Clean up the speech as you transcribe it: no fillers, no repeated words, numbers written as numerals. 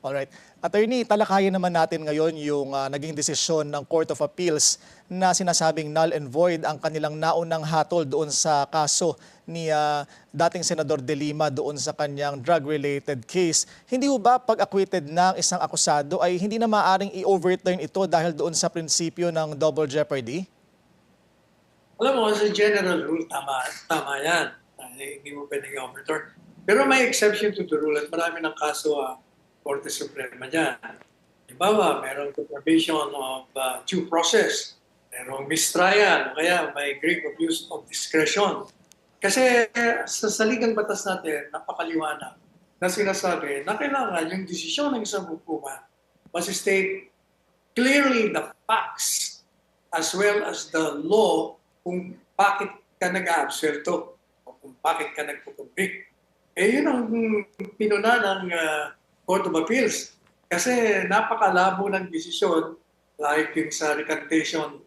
Alright. Attorney, talakayin naman natin ngayon yung naging desisyon ng Court of Appeals na sinasabing null and void ang kanilang naunang hatol doon sa kaso ni dating Senador De Lima doon sa kanyang drug-related case. Hindi ho ba pag acquitted ng isang akusado ay hindi na maaaring i-overturn ito dahil doon sa prinsipyo ng double jeopardy? Alam mo, as a general rule, tama yan. Hindi mo pwedeng overturn. Pero may exception to the rule at marami ng kaso Korte Suprema dyan. Halimbawa, merong deprivation of due process, merong mistrial, kaya may grave abuse of discretion. Kasi sa saligang batas natin, napakaliwanag na sinasabi na kailangan yung desisyon ng isang hukuman must state clearly the facts as well as the law kung bakit ka nag-aabsuelto o kung bakit ka nagpupunbik. Yun ang pinuna ng Court of Appeals. Kasi napakalabo ng desisyon like yung sa recantation